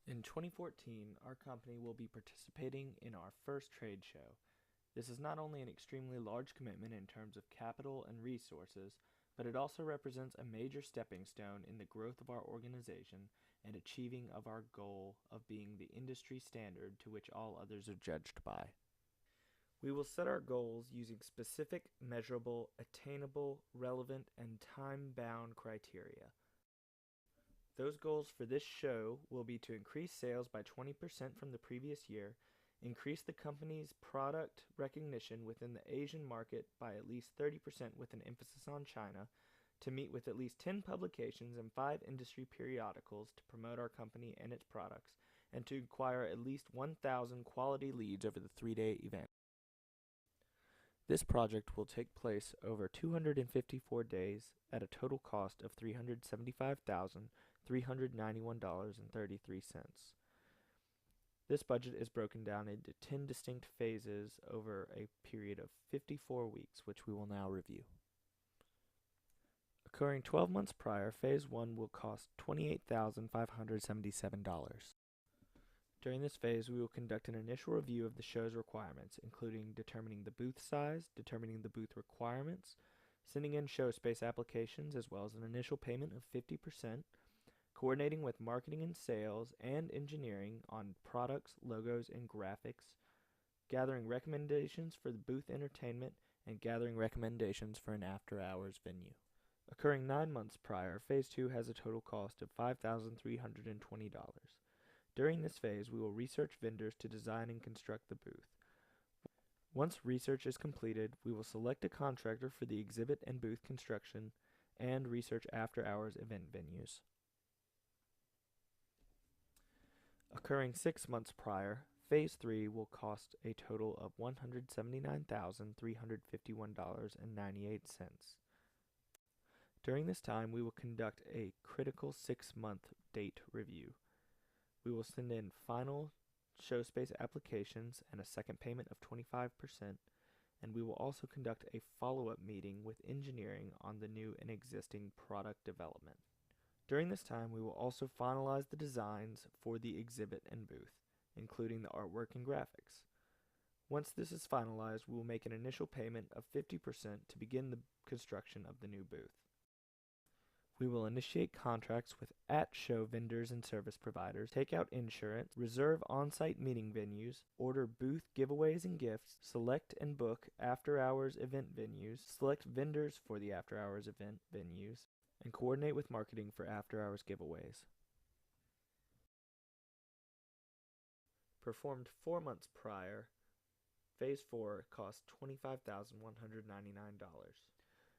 In 2014, our company will be participating in our first trade show. This is not only an extremely large commitment in terms of capital and resources, but it also represents a major stepping stone in the growth of our organization and achieving of our goal of being the industry standard to which all others are judged by. We will set our goals using specific, measurable, attainable, relevant, and time-bound criteria. Those goals for this show will be to increase sales by 20% from the previous year, increase the company's product recognition within the Asian market by at least 30% with an emphasis on China, to meet with at least 10 publications and 5 industry periodicals to promote our company and its products, and to acquire at least 1,000 quality leads over the 3-day event. This project will take place over 254 days at a total cost of $375,391.33. This budget is broken down into 10 distinct phases over a period of 54 weeks, which we will now review. Occurring 12 months prior, Phase 1 will cost $28,577. During this phase, we will conduct an initial review of the show's requirements, including determining the booth size, determining the booth requirements, sending in show space applications, as well as an initial payment of 50%, coordinating with marketing and sales and engineering on products, logos, and graphics, gathering recommendations for the booth entertainment, and gathering recommendations for an after-hours venue. Occurring 9 months prior, Phase 2 has a total cost of $5,320. During this phase, we will research vendors to design and construct the booth. Once research is completed, we will select a contractor for the exhibit and booth construction and research after-hours event venues. Occurring 6 months prior, Phase 3 will cost a total of $179,351.98. During this time, we will conduct a critical 6-month date review. We will send in final show space applications and a second payment of 25%, and we will also conduct a follow-up meeting with engineering on the new and existing product development. During this time, we will also finalize the designs for the exhibit and booth, including the artwork and graphics. Once this is finalized, we will make an initial payment of 50% to begin the construction of the new booth. We will initiate contracts with at-show vendors and service providers, take out insurance, reserve on-site meeting venues, order booth giveaways and gifts, select and book after-hours event venues, select vendors for the after-hours event venues, and coordinate with marketing for after-hours giveaways. Performed 4 months prior, Phase 4 cost $25,199.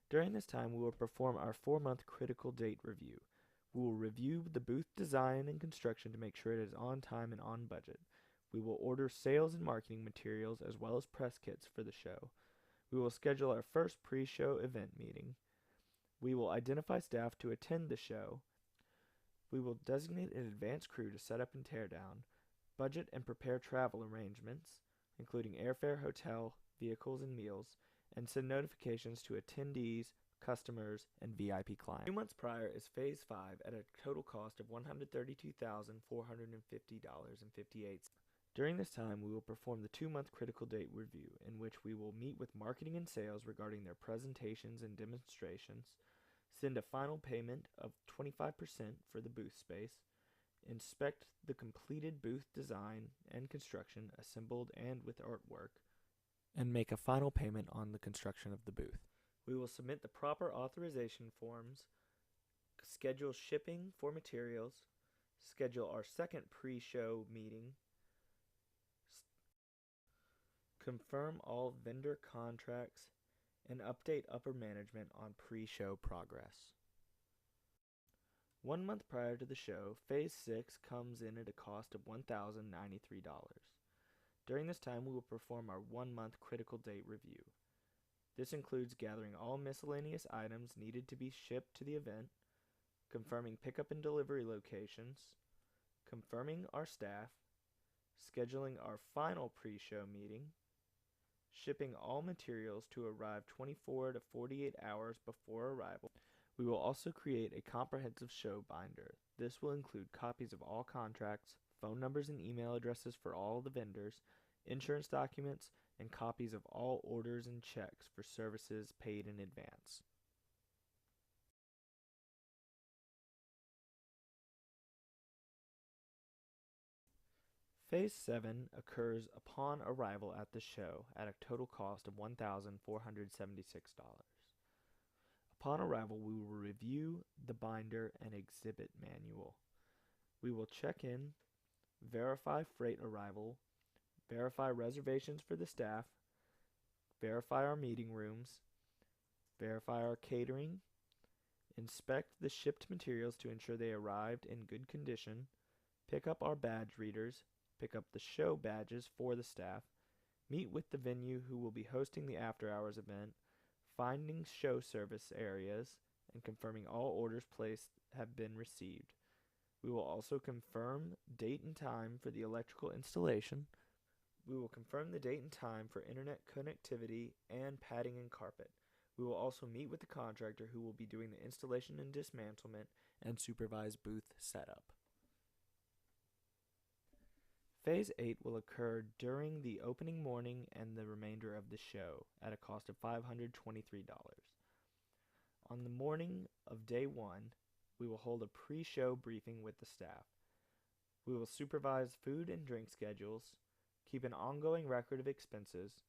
During this time, we will perform our 4-month critical date review. We will review the booth design and construction to make sure it is on time and on budget. We will order sales and marketing materials as well as press kits for the show. We will schedule our first pre-show event meeting. We will identify staff to attend the show. We will designate an advance crew to set up and tear down, budget and prepare travel arrangements, including airfare, hotel, vehicles, and meals, and send notifications to attendees, customers, and VIP clients. 2 months prior is Phase 5 at a total cost of $132,450.58. During this time, we will perform the 2-month critical date review, in which we will meet with marketing and sales regarding their presentations and demonstrations, send a final payment of 25% for the booth space, inspect the completed booth design and construction assembled and with artwork, and make a final payment on the construction of the booth. We will submit the proper authorization forms, schedule shipping for materials, schedule our second pre-show meeting, confirm all vendor contracts, and update upper management on pre-show progress. 1 month prior to the show, Phase 6 comes in at a cost of $1,093. During this time, we will perform our 1-month critical date review. This includes gathering all miscellaneous items needed to be shipped to the event, confirming pickup and delivery locations, confirming our staff, scheduling our final pre-show meeting, shipping all materials to arrive 24 to 48 hours before arrival. We will also create a comprehensive show binder. This will include copies of all contracts, phone numbers and email addresses for all the vendors, insurance documents, and copies of all orders and checks for services paid in advance. Phase 7 occurs upon arrival at the show at a total cost of $1,476. Upon arrival, we will review the binder and exhibit manual. We will check in, verify freight arrival, verify reservations for the staff, verify our meeting rooms, verify our catering, inspect the shipped materials to ensure they arrived in good condition, pick up our badge readers, pick up the show badges for the staff, meet with the venue who will be hosting the after-hours event, finding show service areas, and confirming all orders placed have been received. We will also confirm date and time for the electrical installation. We will confirm the date and time for internet connectivity and padding and carpet. We will also meet with the contractor who will be doing the installation and dismantlement and supervise booth setup. Phase 8 will occur during the opening morning and the remainder of the show at a cost of $523. On the morning of day 1, we will hold a pre-show briefing with the staff. We will supervise food and drink schedules, keep an ongoing record of expenses,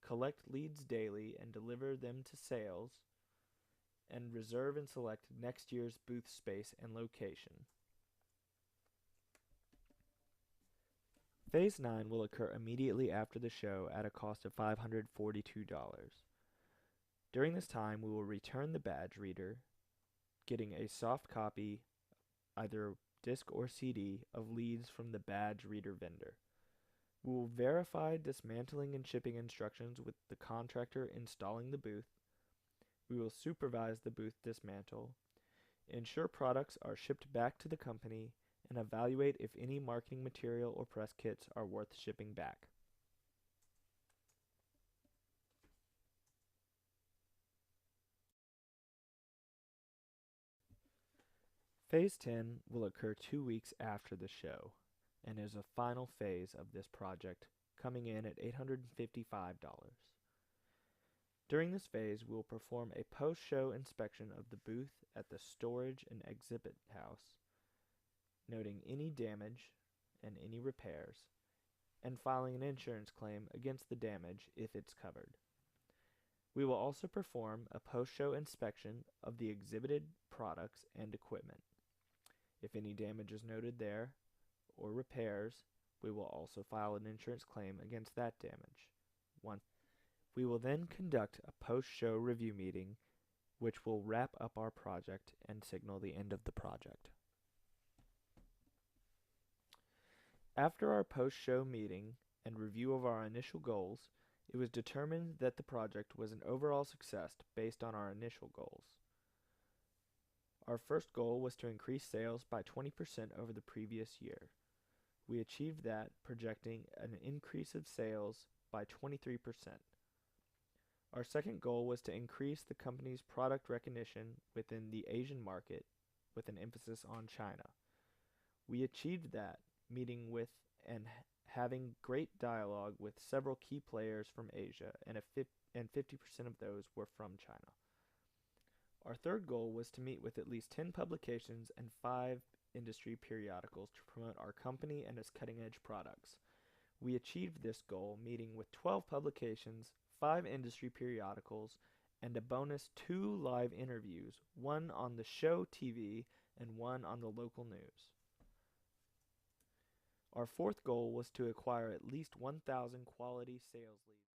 collect leads daily and deliver them to sales, and reserve and select next year's booth space and location. Phase 9 will occur immediately after the show at a cost of $542. During this time, we will return the badge reader, getting a soft copy, either disc or CD, of leads from the badge reader vendor. We will verify dismantling and shipping instructions with the contractor installing the booth. We will supervise the booth dismantle, ensure products are shipped back to the company, and evaluate if any marketing material or press kits are worth shipping back. Phase 10 will occur 2 weeks after the show and is a final phase of this project, coming in at $855. During this phase, we will perform a post-show inspection of the booth at the storage and exhibit house, noting any damage and any repairs, and filing an insurance claim against the damage if it's covered. We will also perform a post-show inspection of the exhibited products and equipment. If any damage is noted there, or repairs, we will also file an insurance claim against that damage. We will then conduct a post-show review meeting, which will wrap up our project and signal the end of the project. After our post-show meeting and review of our initial goals, it was determined that the project was an overall success based on our initial goals. Our first goal was to increase sales by 20% over the previous year. We achieved that, projecting an increase of sales by 23%. Our second goal was to increase the company's product recognition within the Asian market, with an emphasis on China. We achieved that, meeting with and having great dialogue with several key players from Asia, and 50% of those were from China. Our third goal was to meet with at least 10 publications and 5 industry periodicals to promote our company and its cutting-edge products. We achieved this goal, meeting with 12 publications, 5 industry periodicals, and a bonus 2 live interviews, one on the show TV and one on the local news. Our fourth goal was to acquire at least 1,000 quality sales leads.